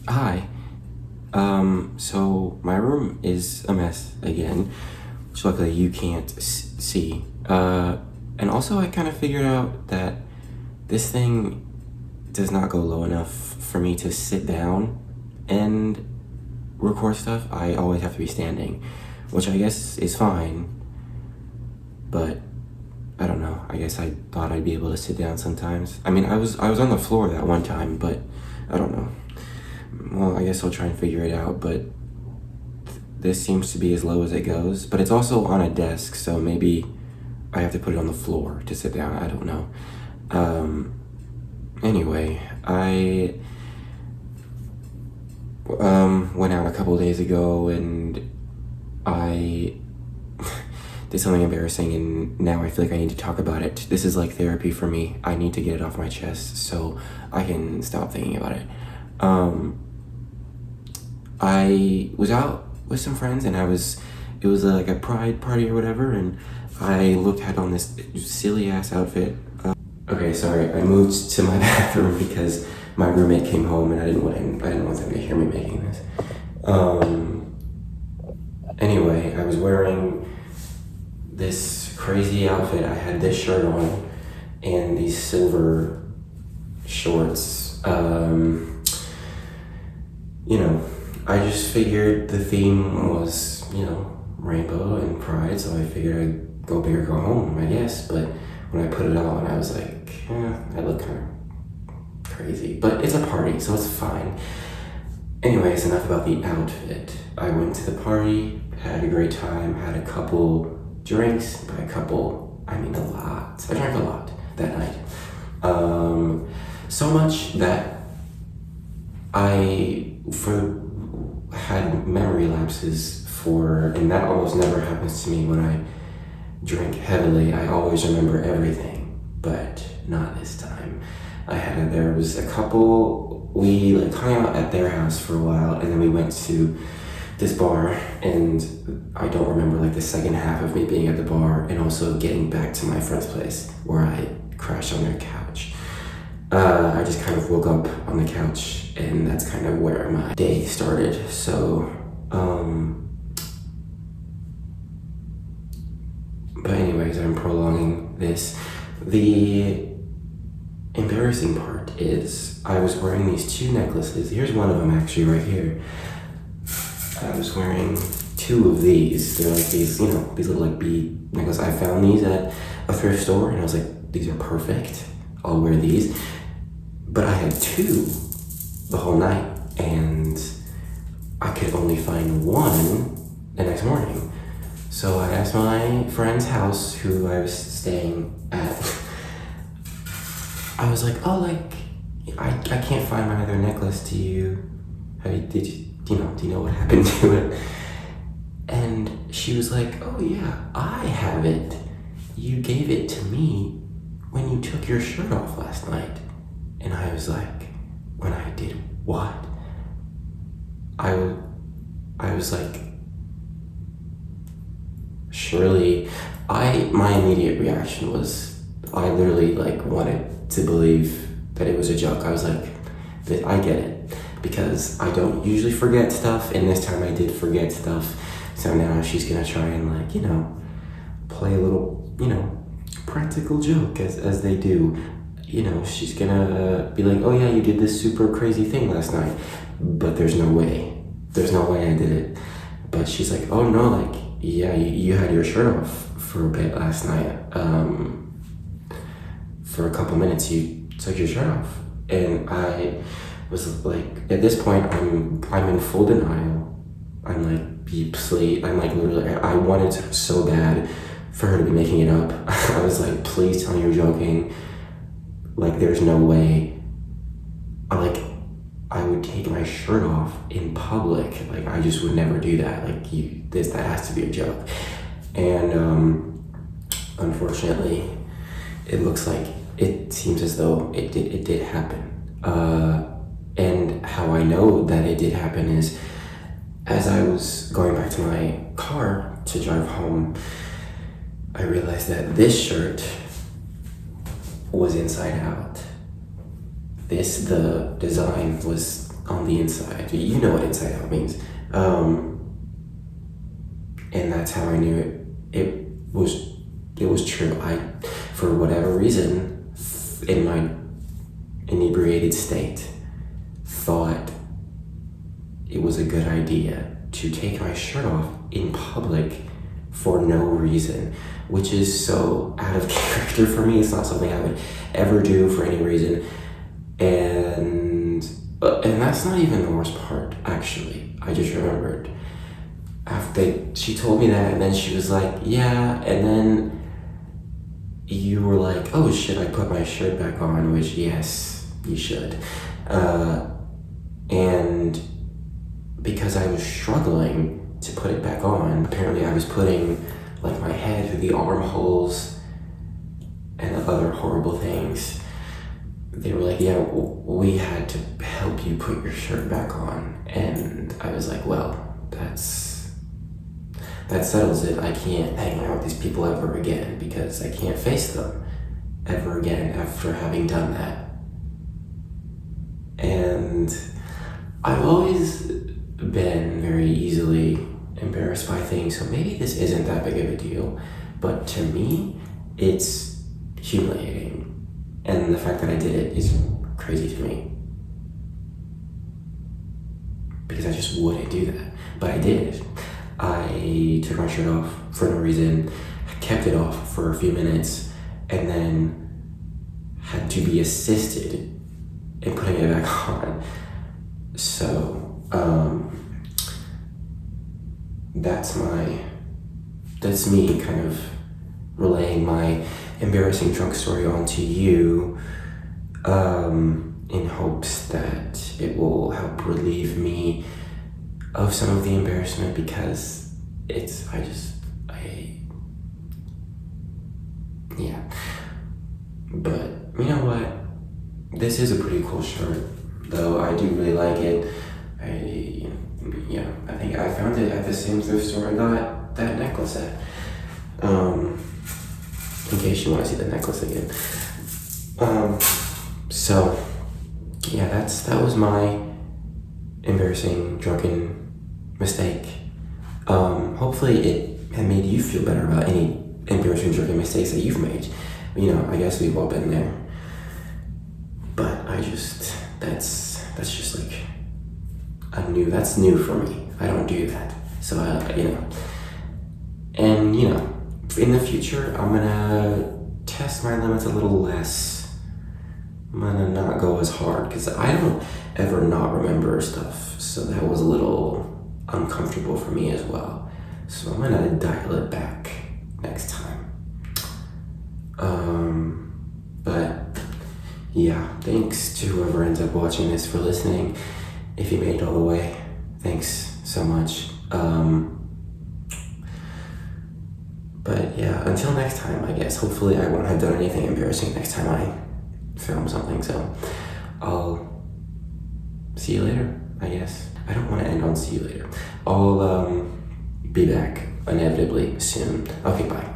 Hi. So my room is a mess again, which luckily you can't see. And also I kind of figured out that this thing does not go low enough for me to sit down and record stuff. I always have to be standing, which I guess is fine, but I don't know. I guess I thought I'd be able to sit down sometimes. I mean, I was on the floor that one time, but I don't know. Well, I guess I'll try and figure it out, but this seems to be as low as it goes. But it's also on a desk, so maybe I have to put it on the floor to sit down. I don't know. Anyway, I went out a couple days ago and I did something embarrassing, and now I feel like I need to talk about it. This is like therapy for me. I need to get it off my chest so I can stop thinking about it. I was out with some friends and it was like a pride party or whatever, and I had on this silly ass outfit. Okay, sorry, I moved to my bathroom because my roommate came home and I didn't want them to hear me making this. Anyway, I was wearing this crazy outfit. I had this shirt on and these silver shorts. I just figured the theme was, rainbow and pride, so I figured I'd go big or go home, I guess. But when I put it on, I was like, I look kind of crazy. But it's a party, so it's fine. Anyways, enough about the outfit. I went to the party, had a great time, had a couple drinks. By a couple, I mean a lot. I drank a lot that night. So much that had memory lapses and that almost never happens to me when I drink heavily. I always remember everything, but not this time. There was a couple, we hung out at their house for a while, and then we went to this bar, and I don't remember the second half of me being at the bar and also getting back to my friend's place where I crashed on their couch. I just kind of woke up on the couch, and that's kind of where my day started. So, but anyways, I'm prolonging this. The embarrassing part is I was wearing these two necklaces. Here's one of them actually right here. I was wearing two of these. They're these little bead necklaces. I found these at a thrift store, and I was like, these are perfect. I'll wear these. But I had two the whole night, and I could only find one the next morning. So I asked my friend's house, who I was staying at. I was like, I can't find my other necklace. Do you know what happened to it? And she was like, oh yeah, I have it. You gave it to me when you took your shirt off last night. And I was like, when I did what? I was like, surely, my immediate reaction was, I literally wanted to believe that it was a joke. I was like, I get it, because I don't usually forget stuff, and this time I did forget stuff. So now she's gonna try and play a little, practical joke as they do. She's gonna be like, oh yeah, you did this super crazy thing last night, but there's no way I did it. But she's like, oh no, yeah, you had your shirt off for a bit last night. For a couple minutes you took your shirt off, and I was like, at this point I'm in full denial. I'm please, literally, I wanted so bad for her to be making it up. I was like, please tell me you're joking. There's no way. I would take my shirt off in public. I just would never do that. That has to be a joke. And unfortunately, it seems as though it did happen. And how I know that it did happen is, as I was going back to my car to drive home, I realized that this shirt was inside out. The design was on the inside. You know what inside out means. And that's how I knew it was true. I, for whatever reason, in my inebriated state, thought it was a good idea to take my shirt off in public for no reason, which is so out of character for me. It's not something I would ever do for any reason. And that's not even the worst part, actually. I just remembered after she told me that, and then she was like, yeah, and then you were like, oh, should I put my shirt back on? Which, yes, you should. And because I was struggling to put it back on, apparently I was putting like my head through the armholes and other horrible things. They were like, yeah, we had to help you put your shirt back on. And I was like, well, that settles it. I can't hang out with these people ever again because I can't face them ever again after having done that. And I've always been very easily embarrassed by things, so maybe this isn't that big of a deal, but to me, it's humiliating. And the fact that I did it is crazy to me. Because I just wouldn't do that. But I did. I took my shirt off for no reason, kept it off for a few minutes, and then had to be assisted in putting it back on. So, that's me kind of relaying my embarrassing drunk story onto you, in hopes that it will help relieve me of some of the embarrassment, because yeah. But you know what? This is a pretty cool shirt, though. I do really like it. I think I found it at the same thrift store I got that necklace at. In case you want to see the necklace again. So yeah, that was my embarrassing drunken mistake. Hopefully it had made you feel better about any embarrassing drunken mistakes that you've made. You know, I guess we've all been there. But that's just like that's new for me. I don't do that. So, and in the future, I'm gonna test my limits a little less. I'm gonna not go as hard, because I don't ever not remember stuff. So that was a little uncomfortable for me as well. So I'm gonna dial it back next time. But yeah, thanks to whoever ends up watching this for listening. If you made it all the way, thanks so much. But yeah, until next time, I guess. Hopefully I won't have done anything embarrassing next time I film something, so I'll see you later, I guess. I don't want to end on see you later. I'll be back inevitably soon. Okay, bye.